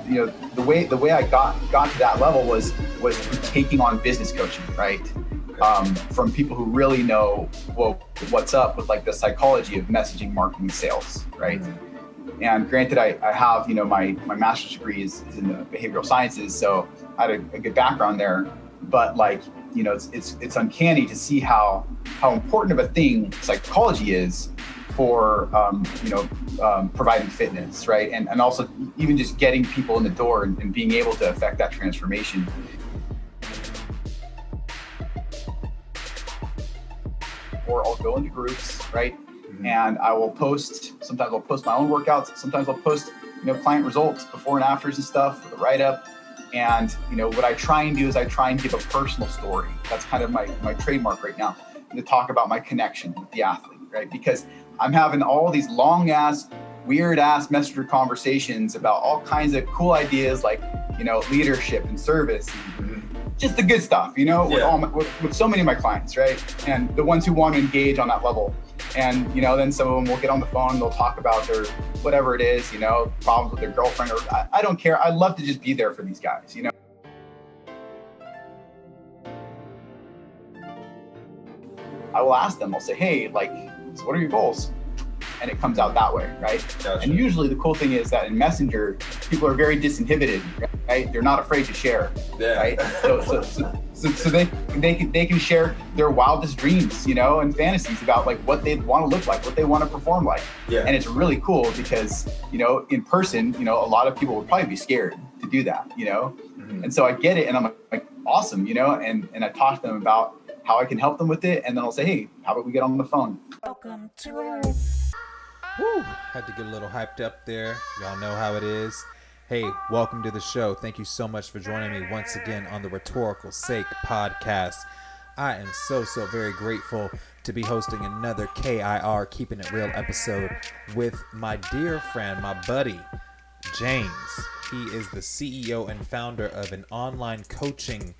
the way I got to that level was through taking on business coaching, right? From people who really know what's up with like the psychology of messaging, marketing, sales, right? And granted, I have, my master's degree is in the behavioral sciences, so I had a good background there. But like, it's uncanny to see how important of a thing psychology is for providing fitness, right? And also even just getting people in the door and being able to affect that transformation. Or I'll go into groups, right? And I will sometimes I'll post my own workouts, sometimes I'll post, client results before and afters and stuff with a write-up. And, what I try and do is I try and give a personal story. That's kind of my trademark right now, to talk about my connection with the athlete, right? Because I'm having all these long-ass, weird-ass messenger conversations about all kinds of cool ideas like, leadership and service, and just the good stuff, with so many of my clients, right? And the ones who want to engage on that level. And, then some of them will get on the phone and they'll talk about their, whatever it is, problems with their girlfriend, or I don't care. I'd love to just be there for these guys, I will ask them, I'll say, hey, so what are your goals? And it comes out that way, right? Gotcha. And usually the cool thing is that in Messenger, people are very disinhibited, right? They're not afraid to share, right? So they can share their wildest dreams, and fantasies about like what they want to look like, what they want to perform like. Yeah. And it's really cool because, in person, a lot of people would probably be scared to do that, And so I get it, and I'm like, awesome, and I talk to them about how I can help them with it, and then I'll say, hey, how about we get on the phone? Welcome to had to get a little hyped up there. Y'all know how it is. Hey, welcome to the show. Thank you so much for joining me once again on the Rhetorical Sake podcast. I am so very grateful to be hosting another K.I.R. Keeping It Real episode with my dear friend, my buddy, James. He is the CEO and founder of an online coaching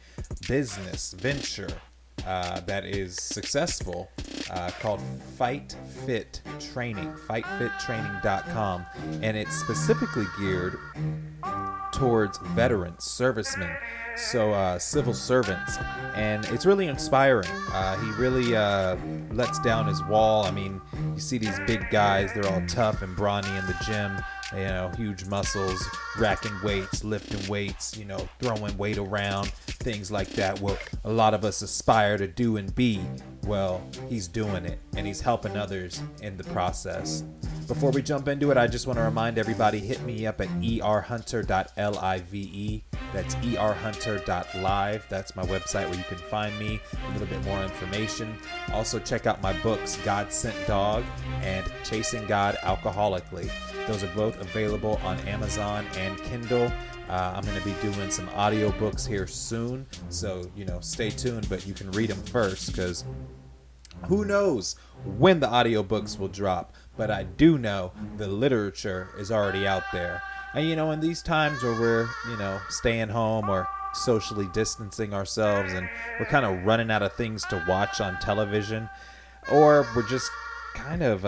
business venture that is successful called Fight Fit Training, fightfittraining.com, and it's specifically geared towards veterans, servicemen, so civil servants, and it's really inspiring. He really lets down his wall. I mean, you see these big guys, they're all tough and brawny in the gym, huge muscles, racking weights, lifting weights, throwing weight around, things like that. What a lot of us aspire to do and be. Well, he's doing it, and he's helping others in the process. Before we jump into it, I just want to remind everybody, hit me up at erhunter.live. That's erhunter.live. That's my website where you can find me, a little bit more information. Also, check out my books, God Sent Dog and Chasing God Alcoholically. Those are both available on Amazon and Kindle. I'm going to be doing some audiobooks here soon, so, stay tuned, but you can read them first, because who knows when the audiobooks will drop, but I do know the literature is already out there. And, in these times where we're, staying home or socially distancing ourselves and we're kind of running out of things to watch on television, or we're just kind of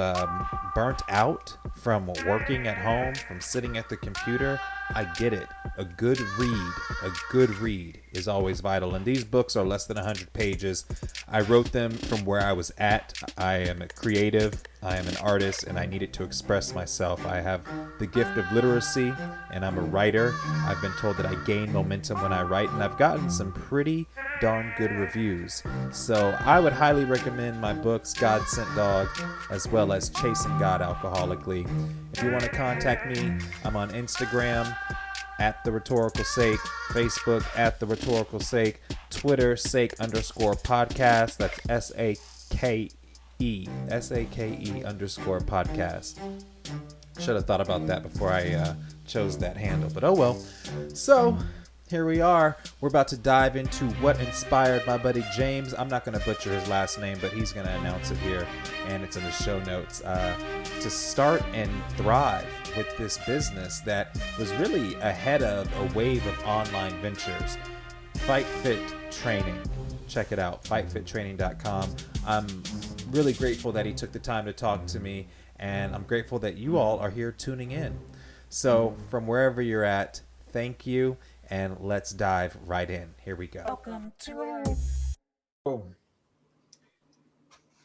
burnt out from working at home, from sitting at the computer, I get it. A good read is always vital. And these books are less than 100 pages. I wrote them from where I was at. I am a creative, I am an artist, and I needed to express myself. I have the gift of literacy, and I'm a writer. I've been told that I gain momentum when I write, and I've gotten some pretty darn good reviews. So I would highly recommend my books, God Sent Dog, as well as Chasing God Alcoholically. If you want to contact me, I'm on Instagram at The Rhetorical Sake, Facebook at The Rhetorical Sake, Twitter Sake_podcast. That's SAKE_podcast. Should have thought about that before I chose that handle, but oh well. So here we are. We're about to dive into what inspired my buddy James. I'm not going to butcher his last name, but he's going to announce it here, and it's in the show notes, to start and thrive with this business that was really ahead of a wave of online ventures. Fight Fit Training. Check it out, fightfittraining.com. I'm really grateful that he took the time to talk to me, and I'm grateful that you all are here tuning in. So from wherever you're at, thank you, and let's dive right in. Here we go. Welcome to our... Boom.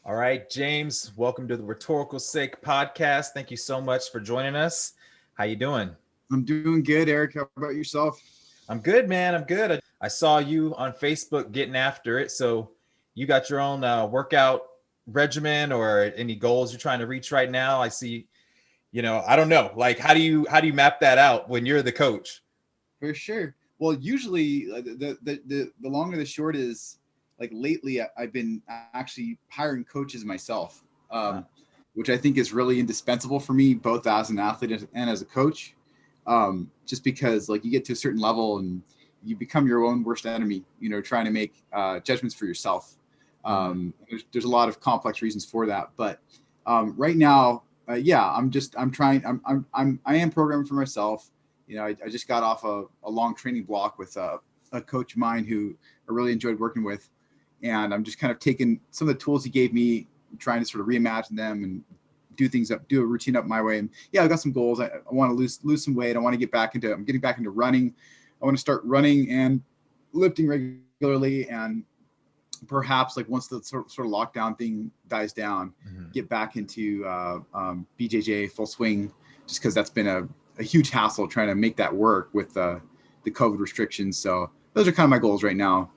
All right, James, welcome to the Rhetorical Sake podcast. Thank you so much for joining us. How you doing? I'm doing good, Eric. How about yourself? I'm good, man. I'm good. I saw you on Facebook getting after it. So you got your own workout regimen or any goals you're trying to reach right now? I see, I don't know. Like, how do you map that out when you're the coach? For sure. Well, usually the long and the short is, like, lately I've been actually hiring coaches myself, which I think is really indispensable for me, both as an athlete and as a coach. Just because, like, you get to a certain level and you become your own worst enemy, trying to make judgments for yourself. There's a lot of complex reasons for that, but right now, I am programming for myself. I just got off a long training block with a coach of mine who I really enjoyed working with. And I'm just kind of taking some of the tools he gave me, trying to sort of reimagine them and do a routine up my way. And yeah, I've got some goals. I want to lose some weight. I want to I'm getting back into running. I want to start running and lifting regularly. And perhaps, like, once the sort of lockdown thing dies down, get back into BJJ full swing, just because that's been a huge hassle trying to make that work with the COVID restrictions. So those are kind of my goals right now.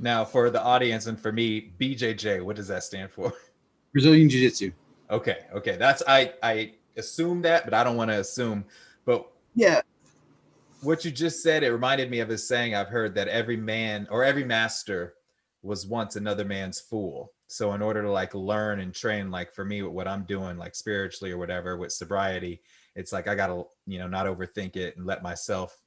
Now, for the audience and for me, BJJ, what does that stand for? Brazilian Jiu-Jitsu. Okay. That's I assume that, but I don't want to assume. But yeah, what you just said, it reminded me of a saying I've heard, that every man or every master was once another man's fool. So in order to, like, learn and train, like for me, what I'm doing, like spiritually or whatever with sobriety, it's like I gotta, not overthink it and let myself,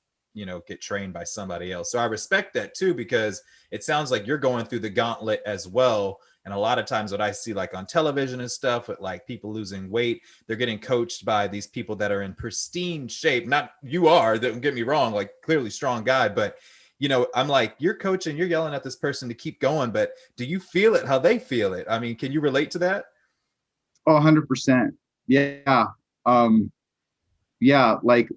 get trained by somebody else. So I respect that too, because it sounds like you're going through the gauntlet as well. And a lot of times what I see, like on television and stuff, with like people losing weight, they're getting coached by these people that are in pristine shape. Not you are, don't get me wrong, like clearly strong guy, but I'm like, you're coaching, you're yelling at this person to keep going, but do you feel it how they feel it? I mean, can you relate to that? Oh, 100%. Yeah. Like,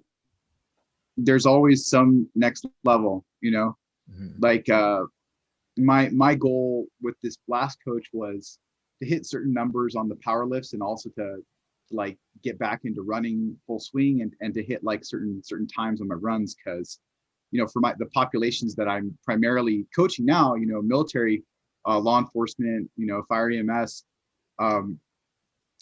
there's always some next level, like, my goal with this last coach was to hit certain numbers on the power lifts, and also to, like, get back into running full swing, and to hit, like, certain times on my runs. Cause, for the populations that I'm primarily coaching now, military, law enforcement, fire EMS,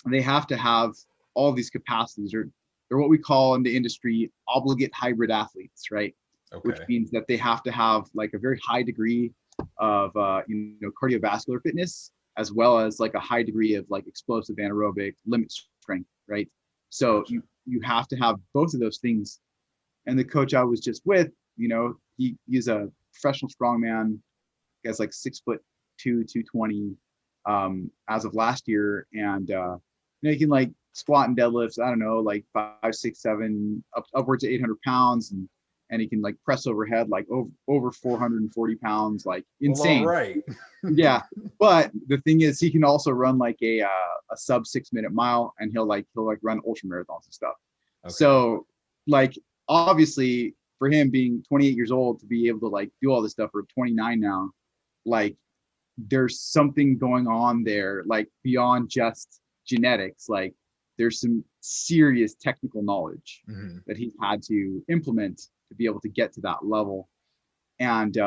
they have to have all these capacities. They're what we call in the industry obligate hybrid athletes, right? Okay. Which means that they have to have, like, a very high degree of cardiovascular fitness, as well as, like, a high degree of, like, explosive anaerobic limit strength, right? So gotcha. you have to have both of those things. And the coach I was just with, he's a professional strongman. He has, like, 6'2", 220 as of last year, and he can, like, squat and deadlifts, I don't know, like 5, 6, 7, upwards of 800 pounds, and he can, like, press overhead, like over 440 pounds, like insane. Well, all right. Yeah, but the thing is, he can also run, like, a sub 6-minute mile, and he'll run ultra marathons and stuff. Okay. So, like, obviously for him being 28 years old to be able to, like, do all this stuff, or 29 now, like, there's something going on there, like, beyond just genetics. Like, there's some serious technical knowledge that he's had to implement to be able to get to that level. And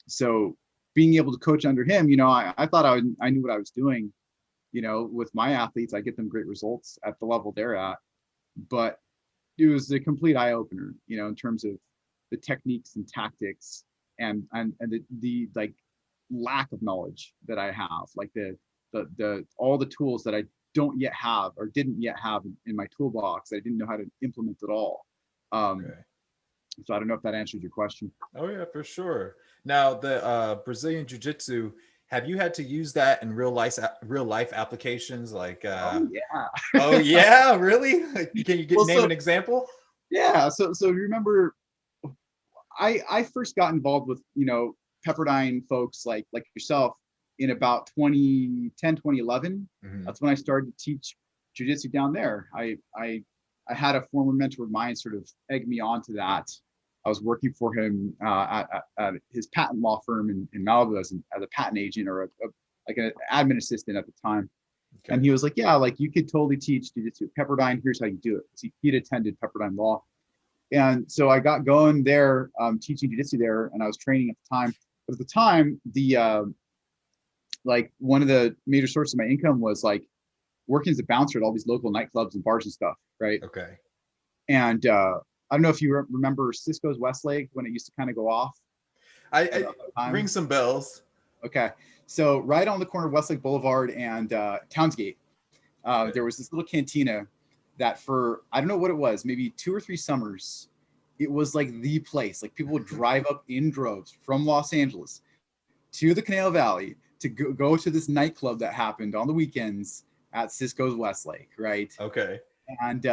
so being able to coach under him, I thought I knew what I was doing. With my athletes, I get them great results at the level they're at. But it was a complete eye opener, in terms of the techniques and tactics, and the like, lack of knowledge that I have, like the all the tools that I don't yet have, or didn't yet have in my toolbox, that I didn't know how to implement at all. Okay. So I don't know if that answers your question. Oh yeah, for sure. Now, the Brazilian Jiu-Jitsu, have you had to use that in real life applications? Like, oh yeah. Oh yeah, really? Can you name an example? Yeah. So remember, I first got involved with, Pepperdine folks like yourself in about 2010, 2011. That's when I started to teach jiu-jitsu down there. I had a former mentor of mine sort of egg me onto that. I was working for him at his patent law firm in Malibu as a patent agent or like an admin assistant at the time. Okay. And he was like, yeah, like you could totally teach jiu-jitsu at Pepperdine. Here's how you do it. He'd attended Pepperdine Law. And so I got going there, teaching jiu-jitsu there, and I was training at the time. But at the time, like one of the major sources of my income was like working as a bouncer at all these local nightclubs and bars and stuff, right? Okay. And I don't know if you remember Cisco's Westlake when it used to kind of go off. I ring some bells. Okay. So right on the corner of Westlake Boulevard and Townsgate, there was this little cantina that for, I don't know what it was, maybe 2 or 3 summers, it was like the place. Like people would drive up in droves from Los Angeles to the Canal Valley to go to this nightclub that happened on the weekends at Cisco's Westlake, right? Okay. And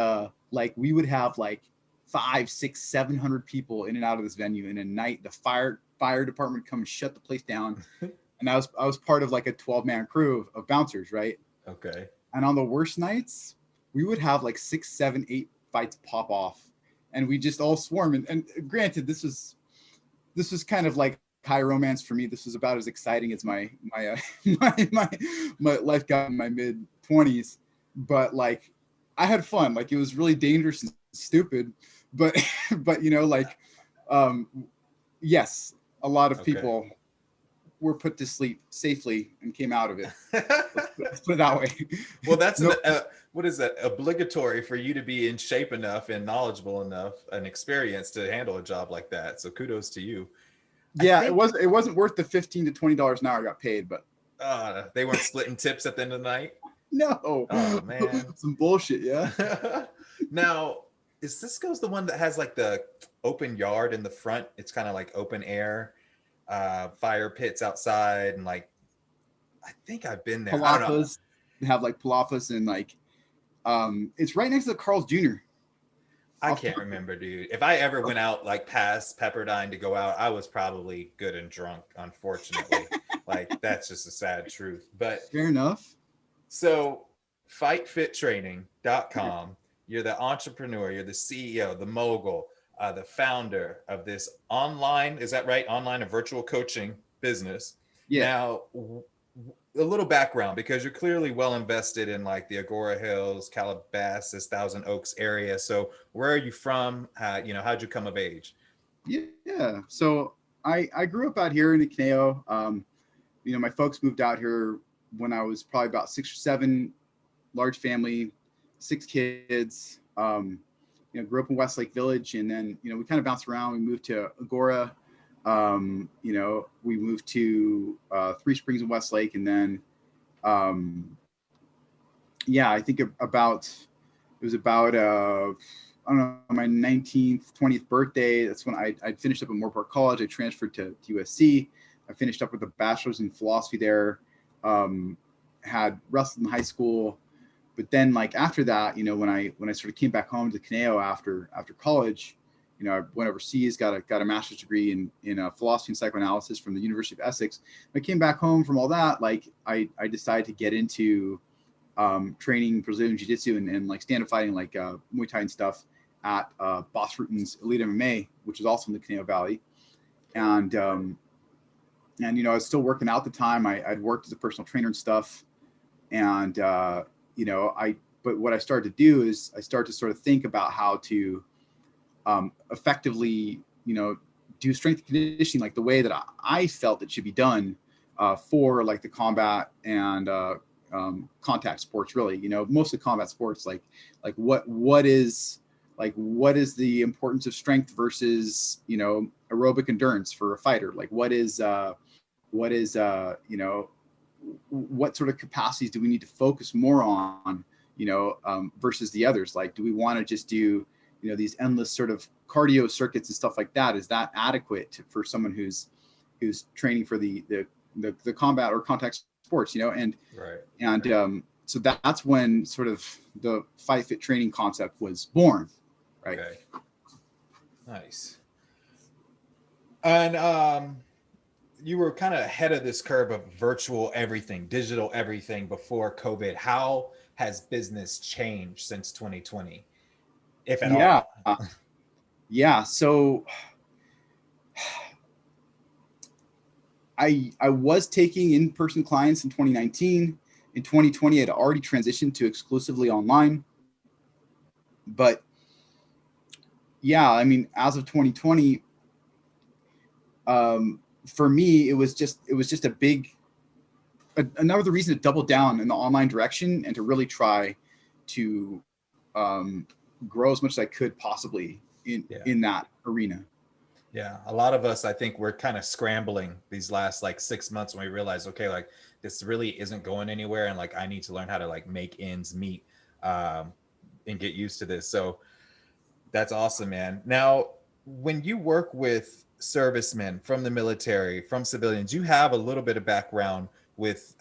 like we would have like 500, 600, 700 people in and out of this venue in a night. The fire department would come and shut the place down. And I was part of like a 12-man crew of bouncers, right? Okay. And on the worst nights, we would have like 6, 7, 8 fights pop off, and we just all swarm. And granted, this was kind of like high romance for me. This was about as exciting as my life got in my mid-20s. But like, I had fun. Like it was really dangerous and stupid, but you know, like, yes, a lot of people were put to sleep safely and came out of it. Let's put it that way. Well, that's what is that? Obligatory for you to be in shape enough and knowledgeable enough and experienced to handle a job like that. So kudos to you. Yeah, it wasn't worth the $15 to $20 an hour I got paid, but they weren't splitting tips at the end of the night. No. Oh man, some bullshit. Yeah. Now, is Cisco's the one that has like the open yard in the front? It's kind of like open air. Fire pits outside, and like I think I've been there. Palapas. They have like palapas and like it's right next to the Carl's Jr. I can't remember, dude. If I ever went out like past Pepperdine to go out, I was probably good and drunk, unfortunately. Like that's just a sad truth. But fair enough. So fightfittraining.com, you're the entrepreneur, you're the CEO, the mogul, the founder of this online, is that right? Online and virtual coaching business. Yeah. Now, a little background, because you're clearly well invested in like the Agora Hills, Calabasas, Thousand Oaks area. So where are you from? How'd you come of age? Yeah. So I grew up out here in the Caneo. My folks moved out here when I was probably about 6 or 7, large family, 6 kids. Grew up in Westlake Village, and then, we kind of bounced around. We moved to Agora. We moved to 3 Springs in Westlake, and then, I think it was about, I don't know, my 19th, 20th birthday. That's when I finished up at Moorpark College. I transferred to USC. I finished up with a bachelor's in philosophy there. Had wrestled in high school. But then, like after that, when I sort of came back home to Caneo after college, I went overseas, got a master's degree in philosophy and psychoanalysis from the University of Essex. When I came back home from all that, like I decided to get into training Brazilian Jiu-Jitsu and like stand-up fighting, like Muay Thai and stuff at Boss Rutan's Elite MMA, which is also in the Caneo Valley. And I was still working out at the time. I'd worked as a personal trainer and stuff, and but what I started to do is I started to sort of think about how to effectively, do strength and conditioning like the way that I felt it should be done for like the combat and contact sports, really, mostly combat sports, like what is the importance of strength versus, aerobic endurance for a fighter? Like what sort of capacities do we need to focus more on, versus the others? Like, do we want to just do, these endless sort of cardio circuits and stuff like that? Is that adequate for someone who's training for the combat or contact sports, and right. So that's when sort of the Fight Fit training concept was born. Right. Okay. Nice. And you were kind of ahead of this curve of virtual everything, digital everything before COVID. How has business changed since 2020, if at all? Yeah. So I was taking in-person clients in 2019. In 2020, I'd already transitioned to exclusively online. But yeah, I mean, as of 2020, for me, it was just a big, another reason to double down in the online direction and to really try to grow as much as I could possibly in that arena. Yeah, a lot of us, I think, we're kind of scrambling these last like 6 months when we realize, okay, like this really isn't going anywhere, and like I need to learn how to like make ends meet, and get used to this. So that's awesome, man. Now, when you work with servicemen from the military, from civilians, you have a little bit of background with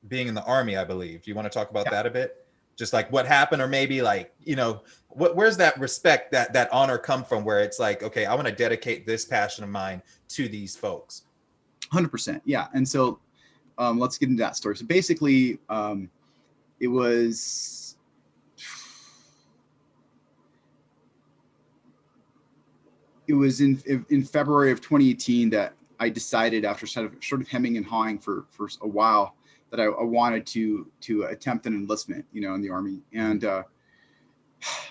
being in the Army, I believe. Do you want to talk about that a bit? Just like what happened, or maybe like, you know, where's that respect, that honor come from, where it's like, okay, I want to dedicate this passion of mine to these folks? 100%. Yeah. And so let's get into that story. So basically, it was in February of 2018 that I decided, after sort of hemming and hawing for a while, that I wanted to attempt an enlistment, you know, in the Army. And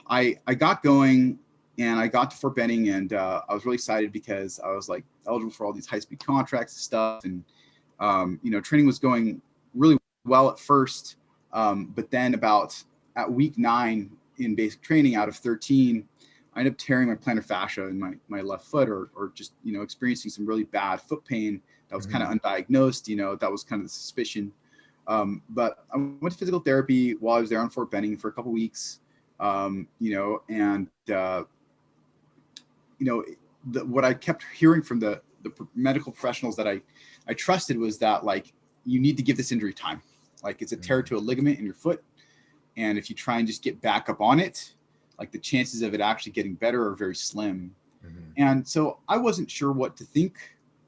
I got going, and I got to Fort Benning, and I was really excited because I was like eligible for all these high-speed contracts and stuff. And you know, training was going really well at first, but then at week 9 in basic training out of 13, I ended up tearing my plantar fascia in my left foot, or just, you know, experiencing some really bad foot pain that was kind of undiagnosed. You know, that was kind of the suspicion. But I went to physical therapy while I was there on Fort Benning for a couple weeks. You know, and you know, what I kept hearing from the medical professionals that I trusted was that, like, you need to give this injury time. Like, it's a tear to a ligament in your foot, and if you try and just get back up on it, like, the chances of it actually getting better are very slim. And so I wasn't sure what to think.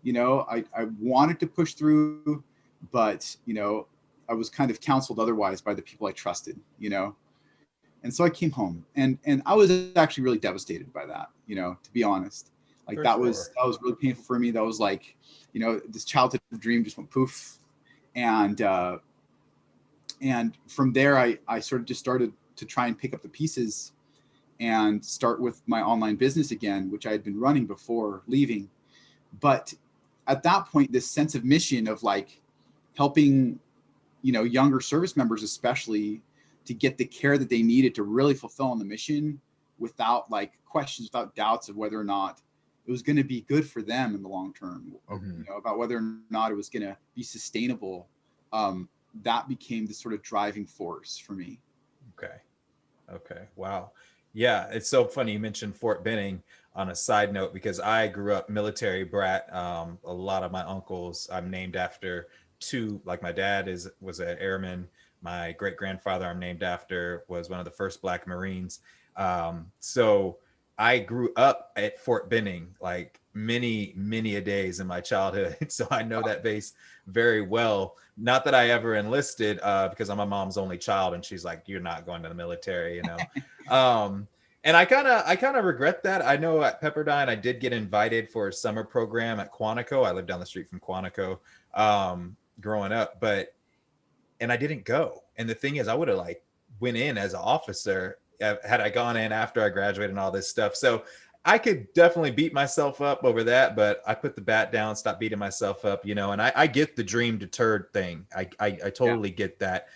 You know, I wanted to push through, but, you know, I was kind of counseled otherwise by the people I trusted, you know. And so I came home, and I was actually really devastated by that, you know, to be honest. Like, that was really painful for me. That was like, you know, this childhood dream just went poof. And from there, I sort of just started to try and pick up the pieces and start with my online business again, which I had been running before leaving. But at that point, this sense of mission of like helping, you know, younger service members, especially, to get the care that they needed to really fulfill on the mission without like questions, without doubts of whether or not it was going to be good for them in the long term, you know, about whether or not it was going to be sustainable. That became the sort of driving force for me. Okay. Wow. Yeah. It's so funny you mentioned Fort Benning on a side note, because I grew up military brat. A lot of my uncles I'm named after two. Like, my dad was an airman. My great grandfather I'm named after was one of the first Black Marines. So I grew up at Fort Benning, like many a days in my childhood. So I know that base very well. Not that I ever enlisted, because I'm my mom's only child, and she's like, "You're not going to the military," you know. And I kind of regret that. I know at Pepperdine I did get invited for a summer program at Quantico. I lived down the street from Quantico growing up, and I didn't go. And the thing is, I would have like went in as an officer had I gone in after I graduated and all this stuff. So I could definitely beat myself up over that, but I put the bat down, stopped beating myself up, you know. And I get the dream deterred thing. I totally get that.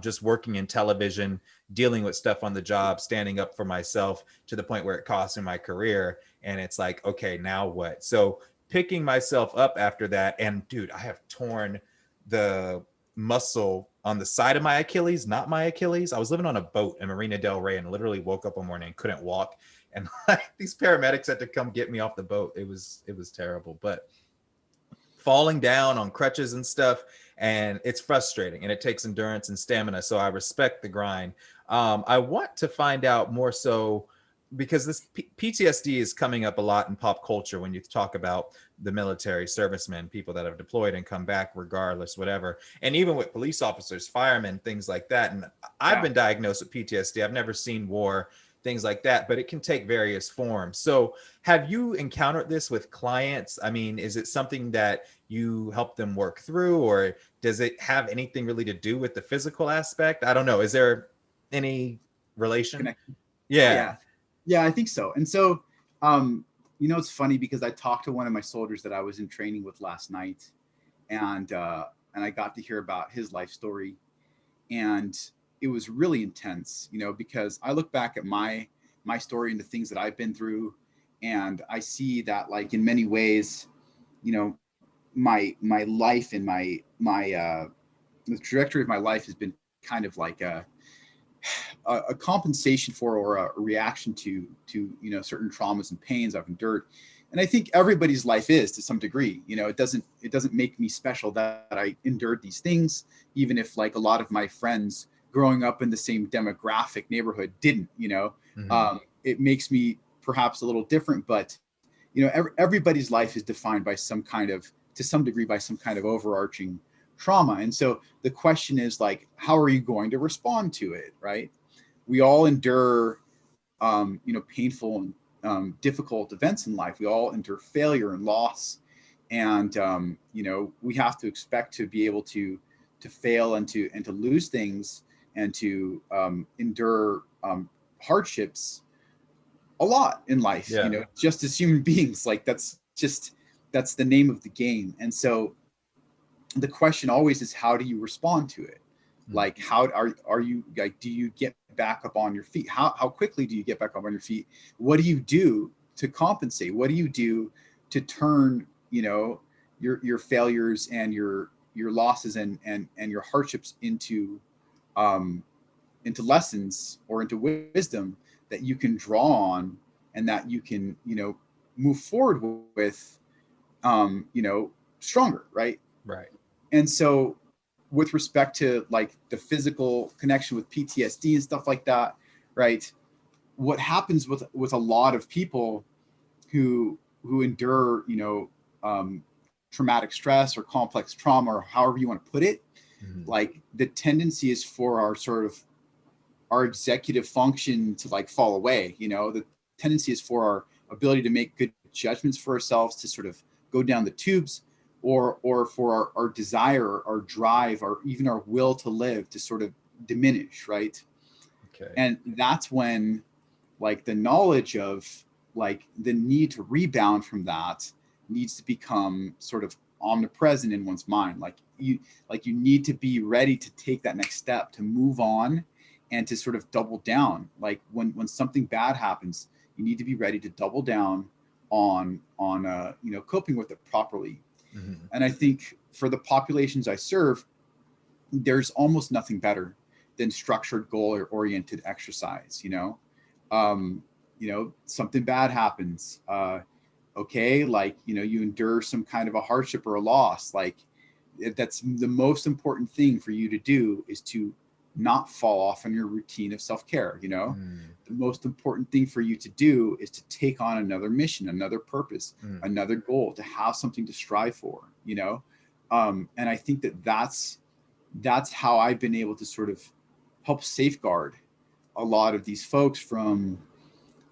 Just working in television, dealing with stuff on the job, standing up for myself to the point where it cost me my career. And it's like, okay, now what? So picking myself up after that, and dude, I have torn the muscle on the side of my Achilles, not my Achilles. I was living on a boat in Marina Del Rey and literally woke up one morning and couldn't walk. And like, these paramedics had to come get me off the boat. It was terrible, but falling down on crutches and stuff. And it's frustrating, and it takes endurance and stamina. So I respect the grind. I want to find out more so, because this PTSD is coming up a lot in pop culture when you talk about the military servicemen, people that have deployed and come back regardless, whatever. And even with police officers, firemen, things like that. And I've been diagnosed with PTSD. I've never seen war. things like that, but it can take various forms. So have you encountered this with clients? I mean, is it something that you help them work through, or does it have anything really to do with the physical aspect? I don't know. Is there any relation? Connection. Yeah. Yeah, I think so. And so, it's funny because I talked to one of my soldiers that I was in training with last night, and I got to hear about his life story, and it was really intense, because I look back at my story and the things that I've been through, and I see that, like, in many ways, my life and my the trajectory of my life has been kind of like a compensation for, or a reaction to certain traumas and pains I've endured. And I think everybody's life is, to some degree. It doesn't make me special that I endured these things, even if, like, a lot of my friends growing up in the same demographic neighborhood didn't. It makes me perhaps a little different, but everybody's life is defined by some kind of, to some degree, by some kind of overarching trauma. And so the question is, like, how are you going to respond to it, right? We all endure painful and difficult events in life. We all endure failure and loss, and we have to expect to be able to fail and to lose things, and to endure hardships a lot in life. Yeah. Just as human beings. Like, that's the name of the game. And so the question always is, how do you respond to it? Like, how are you, like, do you get back up on your feet? How quickly do you get back up on your feet? What do you do to compensate? What do you do to turn, your failures and your losses and your hardships into lessons, or into wisdom that you can draw on, and that you can, move forward with, stronger, right? Right. And so, with respect to, like, the physical connection with PTSD and stuff like that, right? What happens with a lot of people who endure, traumatic stress or complex trauma, or however you want to put it, like, the tendency is for our executive function to, like, fall away. The tendency is for our ability to make good judgments for ourselves to sort of go down the tubes, or for our desire, our drive, or even our will to live to sort of diminish, right? Okay. And that's when, like, the knowledge of, like, the need to rebound from that needs to become sort of omnipresent in one's mind. Like, you need to be ready to take that next step, to move on, and to sort of double down. Like, when something bad happens, you need to be ready to double down on coping with it properly. And I think for the populations I serve, there's almost nothing better than structured, goal-oriented exercise. Something bad happens. Okay, like, you endure some kind of a hardship or a loss. Like, that's the most important thing for you to do, is to not fall off on your routine of self-care. The most important thing for you to do is to take on another mission, another purpose, another goal, to have something to strive for. And I think that's how I've been able to sort of help safeguard a lot of these folks from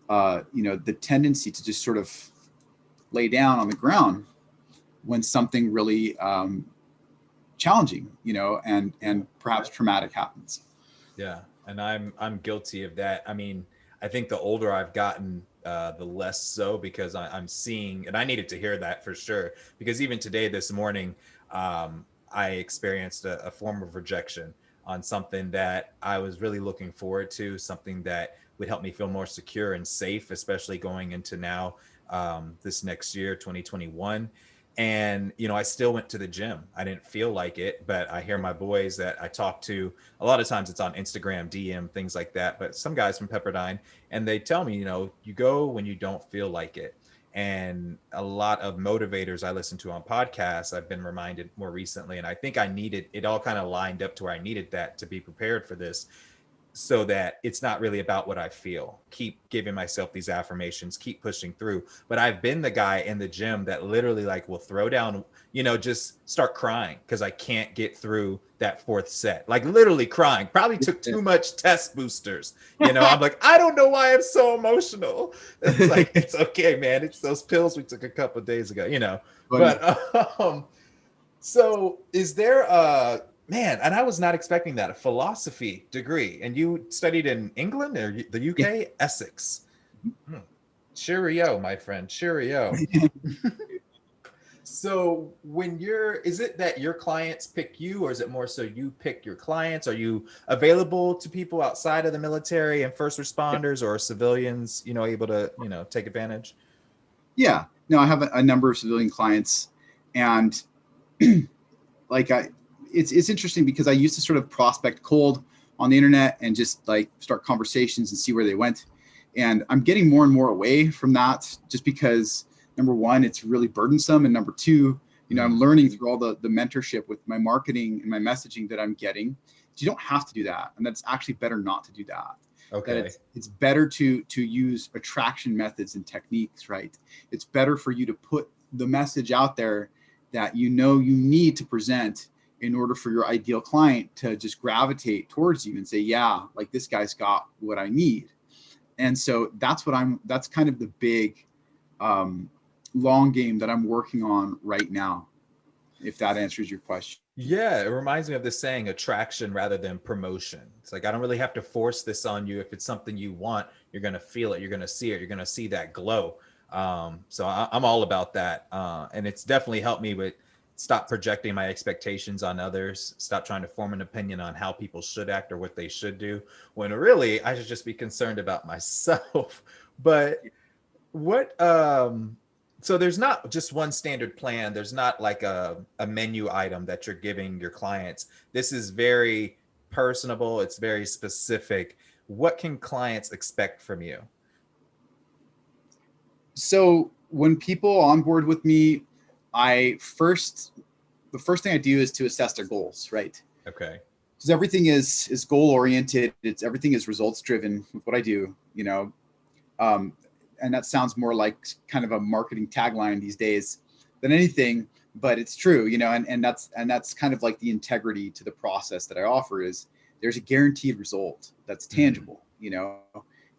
the tendency to just sort of lay down on the ground when something really challenging, and perhaps traumatic happens. Yeah, and I'm guilty of that. I mean, I think the older I've gotten, the less so, because I'm seeing, and I needed to hear that for sure, because even today, this morning, I experienced a form of rejection on something that I was really looking forward to, something that would help me feel more secure and safe, especially going into now, this next year, 2021. And I still went to the gym. I didn't feel like it, but I hear my boys that I talk to, a lot of times it's on Instagram, DM, things like that, but some guys from Pepperdine, and they tell me, you go when you don't feel like it. And a lot of motivators I listen to on podcasts, I've been reminded more recently, and I think I needed it, all kind of lined up to where I needed that to be prepared for this. so that it's not really about what I feel. Keep giving myself these affirmations, keep pushing through. But I've been the guy in the gym that literally like will throw down, just start crying because I can't get through that fourth set. Like literally crying. Probably took too much test boosters. I'm like, I don't know why I'm so emotional. It's like, it's okay, man. It's those pills we took a couple of days ago. Funny. But so is there a man, and I was not expecting that, a philosophy degree, and you studied in England or the UK? Yeah. Essex. Cheerio, my friend, cheerio. So is it that your clients pick you, or is it more so you pick your clients? Are you available to people outside of the military and first responders, or civilians, able to, take advantage? Yeah, no, I have a number of civilian clients, and like it's interesting because I used to sort of prospect cold on the internet and just like start conversations and see where they went. And I'm getting more and more away from that just because number one, it's really burdensome. And number two, I'm learning through all the mentorship with my marketing and my messaging that I'm getting. You don't have to do that. And that's actually better not to do that. Okay. That it's better to use attraction methods and techniques, right? It's better for you to put the message out there that you need to present in order for your ideal client to just gravitate towards you and say, yeah, like this guy's got what I need. And so that's kind of the big long game that I'm working on right now, if that answers your question. Yeah, it reminds me of this saying, attraction rather than promotion. It's like, I don't really have to force this on you. If it's something you want, you're going to feel it. You're going to see it. You're going to see that glow. So I'm all about that. And it's definitely helped me with stop projecting my expectations on others, stop trying to form an opinion on how people should act or what they should do, when really I should just be concerned about myself. But so there's not just one standard plan. There's not like a menu item that you're giving your clients. This is very personable. It's very specific. What can clients expect from you? So when people onboard with me, the first thing I do is to assess their goals, right? Okay. Because everything is goal oriented. Everything is results driven with what I do, and that sounds more like kind of a marketing tagline these days than anything, but it's true, and that's kind of like the integrity to the process that I offer is there's a guaranteed result that's tangible,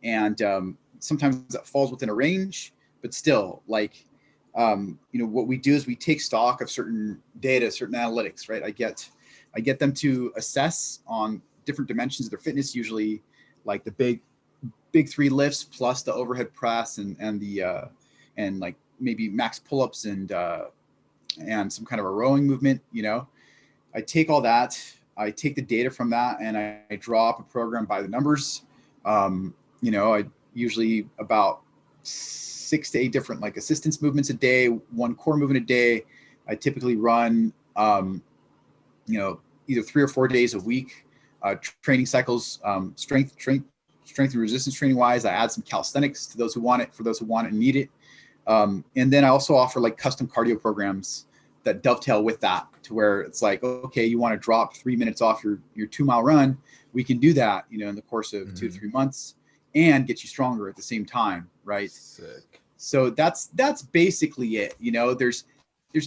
and sometimes that falls within a range, but still like, what we do is we take stock of certain data, certain analytics, right? I get them to assess on different dimensions of their fitness, usually like the big three lifts plus the overhead press and like maybe max pull-ups and some kind of a rowing movement. I take all that, I take the data from that, and I draw up a program by the numbers. I usually about 6 to 8 different like assistance movements a day, one core movement a day. I typically run, either 3 or 4 days a week, training cycles, strength and resistance training wise. I add some calisthenics to those who want it, for those who want it and need it. And then I also offer like custom cardio programs that dovetail with that, to where it's like, okay, you want to drop 3 minutes off your 2 mile run. We can do that, in the course of 2 to 3 months and get you stronger at the same time. Right. Sick. So that's basically it. There's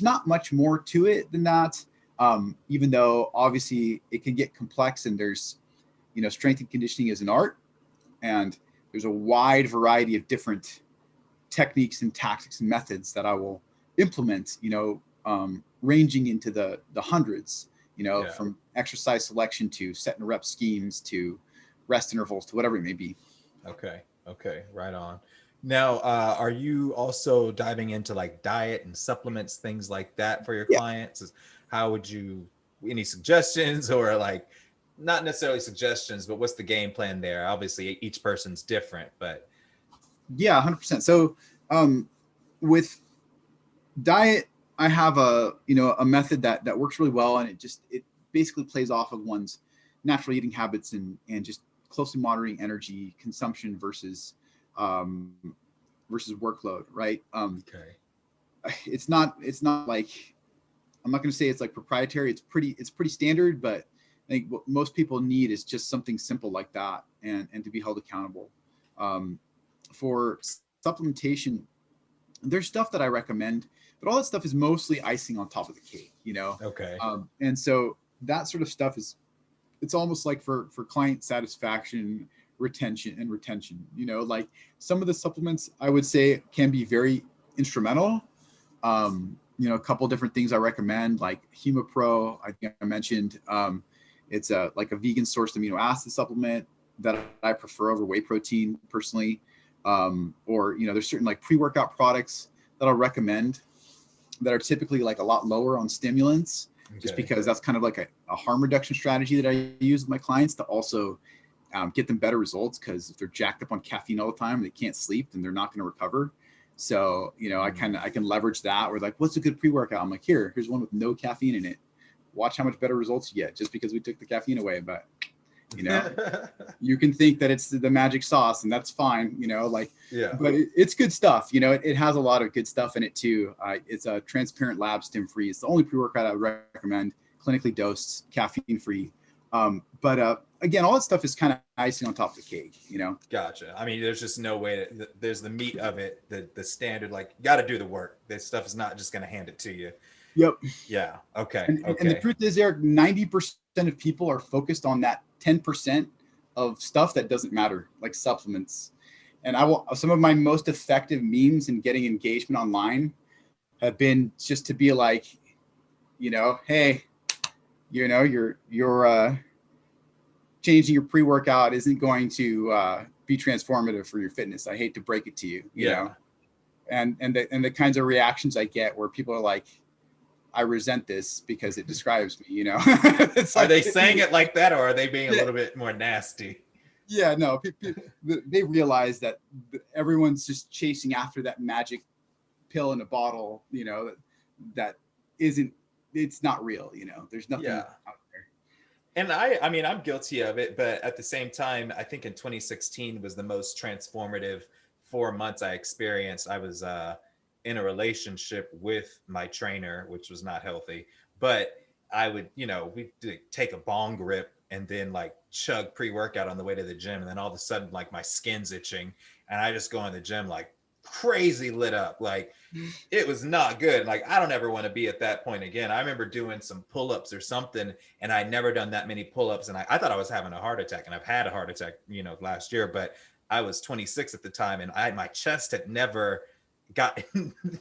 not much more to it than that. Even though obviously it can get complex, and there's, strength and conditioning is an art, and there's a wide variety of different techniques and tactics and methods that I will implement, ranging into the hundreds, from exercise selection to set and rep schemes to rest intervals to whatever it may be. Okay. Right on. Now, are you also diving into like diet and supplements, things like that for your clients? How would you, any suggestions, or like not necessarily suggestions, but what's the game plan there? Obviously each person's different, but. Yeah, 100%. So with diet, I have a method that works really well, and it basically plays off of one's natural eating habits and just closely monitoring energy consumption versus workload, right? Okay. It's not like, I'm not going to say it's like proprietary. It's pretty standard, but think what most people need is just something simple like that, and to be held accountable. For supplementation, there's stuff that I recommend, but all that stuff is mostly icing on top of the cake, you know? Okay. And so that sort of stuff it's almost like for client satisfaction, retention, you know, like some of the supplements I would say can be very instrumental. You know, a couple different things I recommend, like HemaPro, I think I mentioned. It's like a vegan sourced amino acid supplement that I prefer over whey protein personally. Or, you know, there's certain like pre-workout products that I'll recommend that are typically like a lot lower on stimulants, just because that's kind of like a harm reduction strategy that I use with my clients to also get them better results. Because if they're jacked up on caffeine all the time, they can't sleep, then they're not going to recover. So, you know, I can leverage that. We're like, what's a good pre-workout? I'm like, here's one with no caffeine in it. Watch how much better results you get just because we took the caffeine away. But, you know, you can think that it's the magic sauce, and that's fine, you know, like, but it's good stuff. You know, it has a lot of good stuff in it too. It's a transparent lab stim free. It's the only pre-workout I would recommend, clinically dosed, caffeine free. But again, all that stuff is kind of icing on top of the cake, you know? Gotcha. I mean, there's just no way there's the meat of it, the standard, like, got to do the work. This stuff is not just going to hand it to you. Yep. Yeah. Okay. And the truth is, Eric, 90% of people are focused on that 10% of stuff that doesn't matter, like supplements. And some of my most effective memes in getting engagement online have been just to be like, you know, hey, you know, you're changing your pre-workout isn't going to be transformative for your fitness. I hate to break it to you, you know? And the kinds of reactions I get where people are like, I resent this because it describes me, you know? Are they saying it like that, or are they being a little bit more nasty? Yeah, no, they realize that everyone's just chasing after that magic pill in a bottle, you know, that isn't, it's not real, you know, there's nothing out there. And I mean, I'm guilty of it, but at the same time, I think in 2016 was the most transformative 4 months I experienced. I was in a relationship with my trainer, which was not healthy, but I would, you know, we'd take a bong rip and then like chug pre-workout on the way to the gym. And then all of a sudden, like my skin's itching and I just go in the gym like crazy lit up. Like it was not good. Like I don't ever want to be at that point again. I remember doing some pull-ups or something and I'd never done that many pull-ups. And I thought I was having a heart attack, and I've had a heart attack, you know, last year, but I was 26 at the time and my chest had never got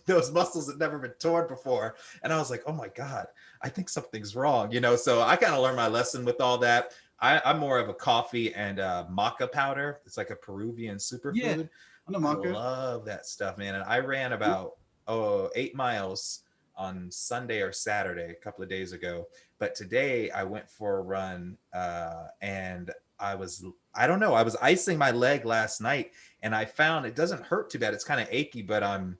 those muscles had never been torn before. And I was like, oh my God, I think something's wrong, you know? So I kind of learned my lesson with all that. I'm more of a coffee and maca powder. It's like a Peruvian superfood. Yeah, I love that stuff, man. And I ran about 8 miles on Sunday or Saturday, a couple of days ago. But today I went for a run and I was icing my leg last night, and I found it doesn't hurt too bad. It's kind of achy, but I'm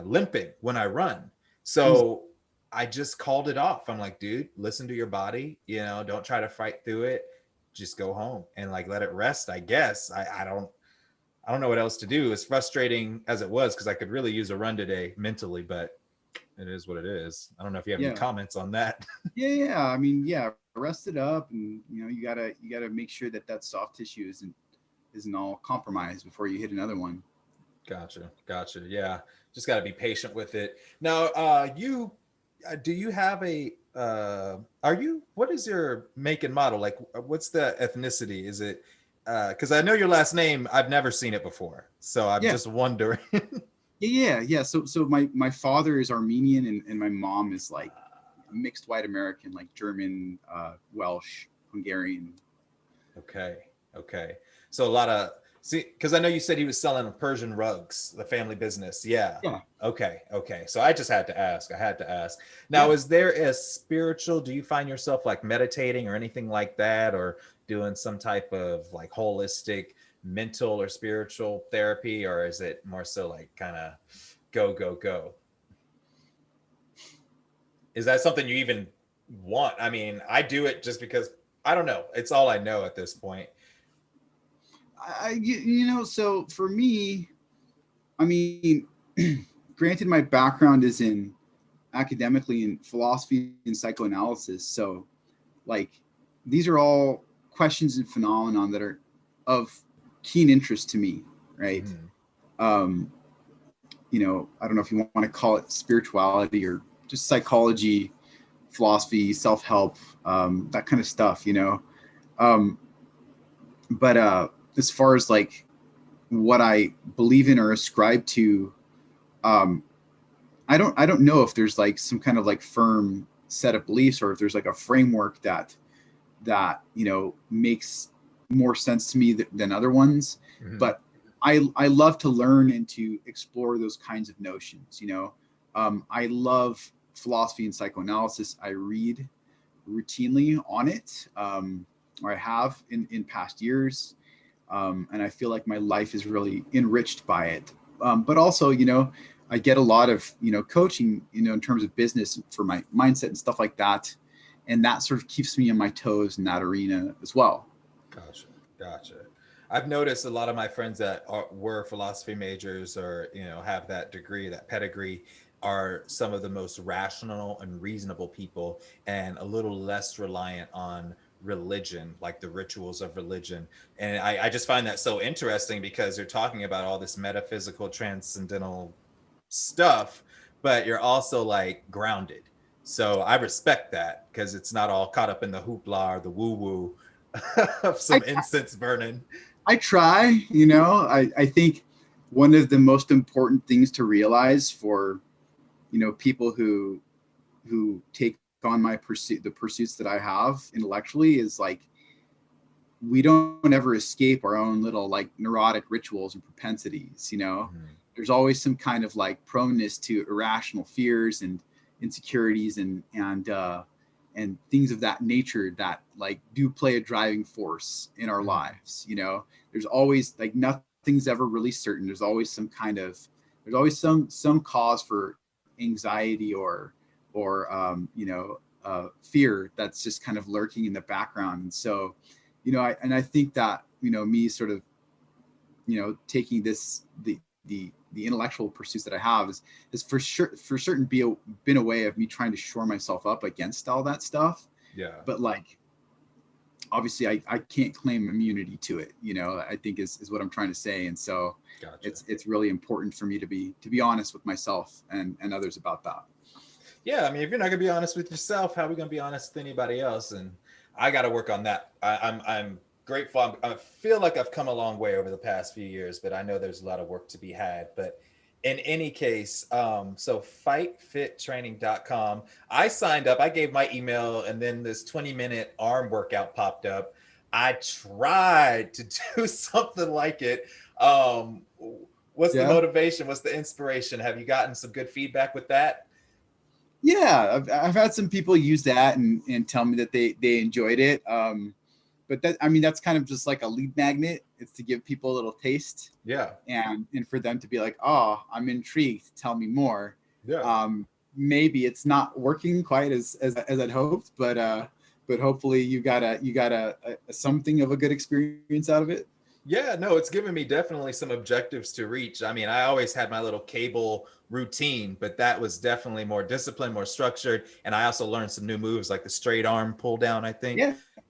limping when I run. So I just called it off. I'm like, dude, listen to your body. You know, don't try to fight through it. Just go home and like let it rest. I guess I don't know what else to do. As frustrating as it was, because I could really use a run today mentally, but it is what it is. I don't know if you have any comments on that. Yeah. I mean, rest it up, and you know, you gotta make sure that soft tissue isn't all compromised before you hit another one. Gotcha. Yeah, just got to be patient with it. Now, do you have what is your make and model? Like, what's the ethnicity? Is it because I know your last name, I've never seen it before, so I'm just wondering. Yeah. So my father is Armenian, and my mom is like mixed white American, like German, Welsh, Hungarian. Okay. So a lot of because I know you said he was selling Persian rugs, the family business. Yeah. Okay. So I just had to ask. Now, is there a spiritual? Do you find yourself like meditating or anything like that, or doing some type of like holistic mental or spiritual therapy, or is it more so like kind of go? Is that something you even want? I mean, I do it just because I don't know. It's all I know at this point. You know, so for me, I mean, granted, my background is in academically in philosophy and psychoanalysis. So like these are all questions and phenomenon that are of keen interest to me, right? I don't know if you want to call it spirituality or just psychology, philosophy, self-help, that kind of stuff, Um, but as far as like what I believe in or ascribe to, um, I don't know if there's like some kind of like firm set of beliefs, or if there's like a framework that makes more sense to me than other ones. But I love to learn and to explore those kinds of notions. I love philosophy and psychoanalysis. I read routinely on it, or I have in past years, and I feel like my life is really enriched by it. But also, I get a lot of coaching, in terms of business for my mindset and stuff like that, and that sort of keeps me on my toes in that arena as well. Gotcha. I've noticed a lot of my friends that were philosophy majors, or have that degree, that pedigree, are some of the most rational and reasonable people, and a little less reliant on religion, like the rituals of religion. And I just find that so interesting, because you're talking about all this metaphysical, transcendental stuff, but you're also like grounded. So I respect that, because it's not all caught up in the hoopla or the woo woo of I, some incense burning. I try, I think one of the most important things to realize for, people who take on the pursuits that I have intellectually, is like, we don't ever escape our own little like neurotic rituals and propensities. There's always some kind of like proneness to irrational fears and insecurities and things of that nature that like do play a driving force in our lives. There's always like, nothing's ever really certain. There's always some cause for anxiety or fear that's just kind of lurking in the background. And so, I think that, me sort of, taking the intellectual pursuits that I have is for certain been a way of me trying to shore myself up against all that stuff. Yeah. But like, obviously I can't claim immunity to it, I think is what I'm trying to say. And so Gotcha. it's really important for me to be honest with myself and others about that. Yeah, I mean, if you're not gonna be honest with yourself, how are we gonna be honest with anybody else? And I got to work on that. I'm grateful. I feel like I've come a long way over the past few years, but I know there's a lot of work to be had. But in any case, so fightfittraining.com. I signed up. I gave my email, and then this 20-minute arm workout popped up. I tried to do something like it. What's the motivation? What's the inspiration? Have you gotten some good feedback with that? Yeah, I've had some people use that and tell me that they enjoyed it. But that's kind of just like a lead magnet. It's to give people a little taste. Yeah. And for them to be like, oh, I'm intrigued. Tell me more. Yeah. Maybe it's not working quite as I'd hoped, but hopefully you got a something of a good experience out of it. Yeah, no, it's given me definitely some objectives to reach. I mean, I always had my little cable routine, but that was definitely more disciplined, more structured. And I also learned some new moves like the straight arm pull down, I think.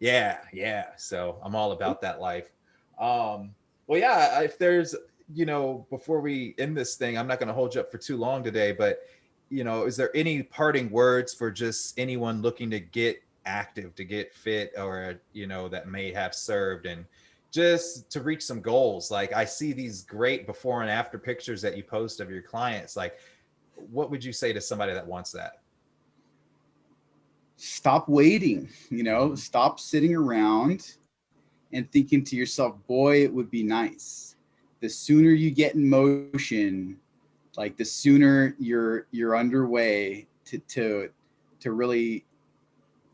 Yeah. So I'm all about that life. Well, yeah, if there's, before we end this thing, I'm not going to hold you up for too long today, but, is there any parting words for just anyone looking to get active, to get fit, or, that may have served and just to reach some goals? Like, I see these great before and after pictures that you post of your clients. Like, what would you say to somebody that wants that? Stop waiting, stop sitting around and thinking to yourself, boy, it would be nice. The sooner you get in motion, like the sooner you're underway to really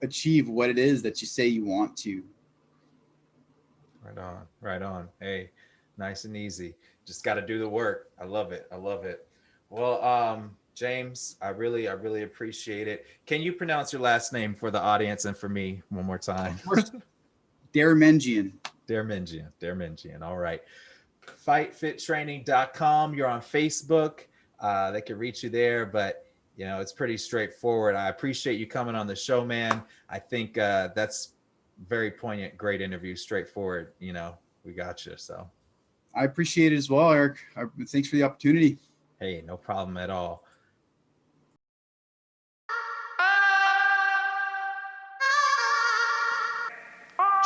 achieve what it is that you say you want to. Right on. Hey, nice and easy. Just got to do the work. I love it. Well, James, I really appreciate it. Can you pronounce your last name for the audience and for me one more time? Of course. Deirmendjian. Deirmendjian. All right. Fightfittraining.com. You're on Facebook. They can reach you there, but it's pretty straightforward. I appreciate you coming on the show, man. I think that's very poignant, great interview, straightforward. You know, we got you. So I appreciate it as well, Eric. Thanks for the opportunity. hey, no problem at all.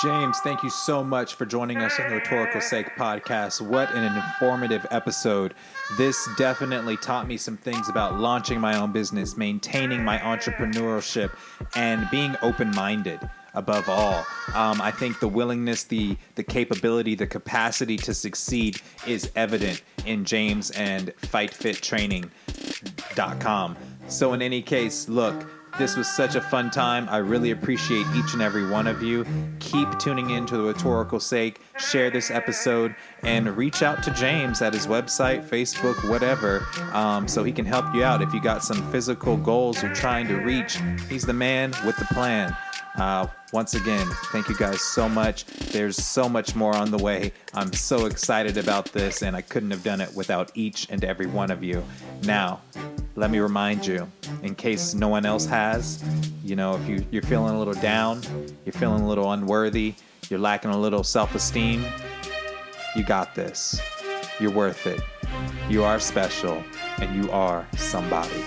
James, thank you so much for joining us on the Rhetorical Sake podcast. What an informative episode. This definitely taught me some things about launching my own business, maintaining my entrepreneurship, and being open-minded above all. I think the willingness, the capability, the capacity to succeed is evident in James and FightFitTraining.com. So in any case, look, this was such a fun time. I really appreciate each and every one of you. Keep tuning in to the Rhetorical Sake. Share this episode and reach out to James at his website, Facebook, whatever, so he can help you out. If you got some physical goals you're trying to reach, he's the man with the plan. Once again, thank you guys so much. There's so much more on the way. I'm so excited about this, and I couldn't have done it without each and every one of you. Now, let me remind you, in case no one else has, you know, if you're feeling a little down, you're feeling a little unworthy, you're lacking a little self-esteem, you got this. You're worth it. You are special, and you are somebody.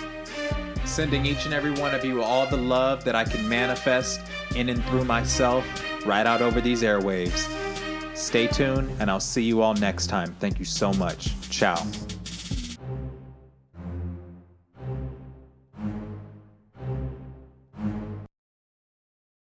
Sending each and every one of you all the love that I can manifest in and through myself right out over these airwaves. Stay tuned, and I'll see you all next time. Thank you so much. Ciao.